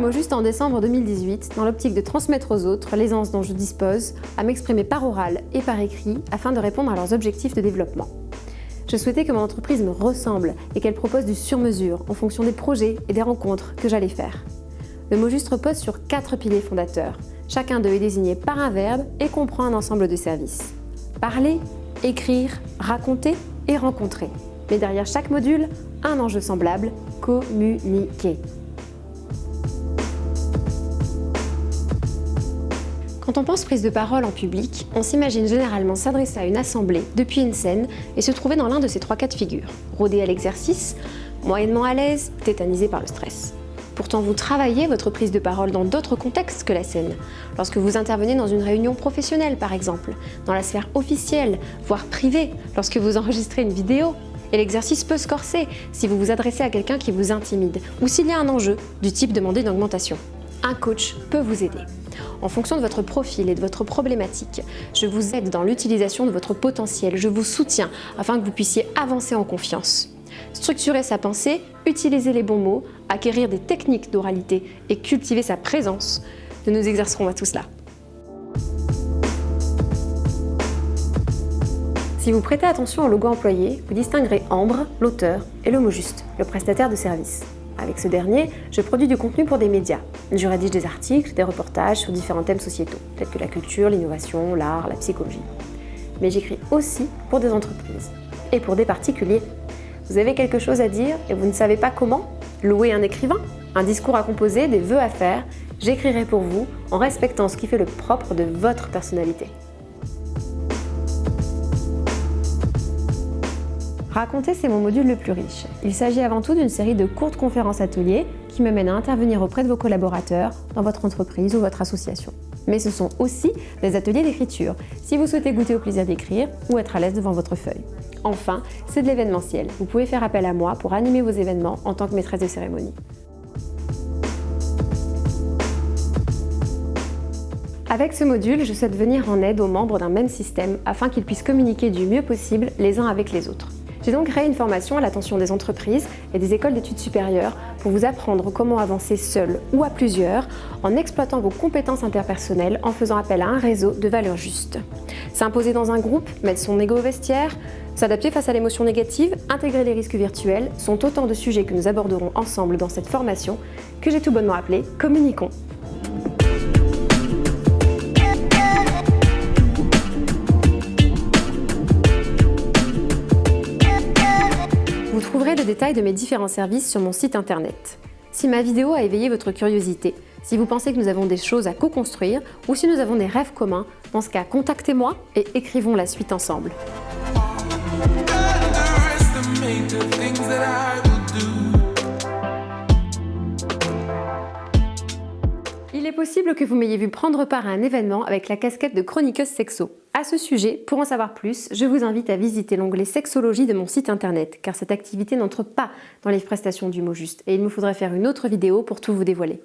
mot juste en décembre 2018 dans l'optique de transmettre aux autres l'aisance dont je dispose à m'exprimer par oral et par écrit afin de répondre à leurs objectifs de développement. Je souhaitais que mon entreprise me ressemble et qu'elle propose du sur-mesure en fonction des projets et des rencontres que j'allais faire. Le mot juste repose sur 4 piliers fondateurs. Chacun d'eux est désigné par un verbe et comprend un ensemble de services. Parler, écrire, raconter et rencontrer. Mais derrière chaque module, un enjeu semblable, communiquer. Quand on pense prise de parole en public, on s'imagine généralement s'adresser à une assemblée depuis une scène et se trouver dans l'un de ces 3 cas de figure. Rodé à l'exercice, moyennement à l'aise, tétanisé par le stress. Pourtant, vous travaillez votre prise de parole dans d'autres contextes que la scène. Lorsque vous intervenez dans une réunion professionnelle, par exemple, dans la sphère officielle, voire privée, lorsque vous enregistrez une vidéo. Et l'exercice peut se corser si vous vous adressez à quelqu'un qui vous intimide ou s'il y a un enjeu du type demander une augmentation. Un coach peut vous aider. En fonction de votre profil et de votre problématique, je vous aide dans l'utilisation de votre potentiel, je vous soutiens afin que vous puissiez avancer en confiance. Structurer sa pensée, utiliser les bons mots, acquérir des techniques d'oralité et cultiver sa présence. Nous nous exercerons à tout cela. Si vous prêtez attention au logo employé, vous distinguerez Ambre, l'auteur, et le mot juste, le prestataire de service. Avec ce dernier, je produis du contenu pour des médias. Je rédige des articles, des reportages sur différents thèmes sociétaux, tels que la culture, l'innovation, l'art, la psychologie. Mais j'écris aussi pour des entreprises et pour des particuliers. Vous avez quelque chose à dire et vous ne savez pas comment? Louer un écrivain? Un discours à composer, des vœux à faire? J'écrirai pour vous en respectant ce qui fait le propre de votre personnalité. Raconter, c'est mon module le plus riche. Il s'agit avant tout d'une série de courtes conférences ateliers qui me mènent à intervenir auprès de vos collaborateurs dans votre entreprise ou votre association. Mais ce sont aussi des ateliers d'écriture, si vous souhaitez goûter au plaisir d'écrire ou être à l'aise devant votre feuille. Enfin, c'est de l'événementiel. Vous pouvez faire appel à moi pour animer vos événements en tant que maîtresse de cérémonie. Avec ce module, je souhaite venir en aide aux membres d'un même système afin qu'ils puissent communiquer du mieux possible les uns avec les autres. J'ai donc créé une formation à l'attention des entreprises et des écoles d'études supérieures pour vous apprendre comment avancer seul ou à plusieurs en exploitant vos compétences interpersonnelles en faisant appel à un réseau de valeurs justes. S'imposer dans un groupe, mettre son ego au vestiaire, s'adapter face à l'émotion négative, intégrer les risques virtuels sont autant de sujets que nous aborderons ensemble dans cette formation que j'ai tout bonnement appelée Communiquons. Vous trouverez le détail de mes différents services sur mon site internet. Si ma vidéo a éveillé votre curiosité, si vous pensez que nous avons des choses à co-construire ou si nous avons des rêves communs, dans ce cas, contactez-moi et écrivons la suite ensemble. Il est possible que vous m'ayez vu prendre part à un événement avec la casquette de chroniqueuse sexo. À ce sujet, pour en savoir plus, je vous invite à visiter l'onglet Sexologie de mon site internet, car cette activité n'entre pas dans les prestations du mot juste et il me faudrait faire une autre vidéo pour tout vous dévoiler.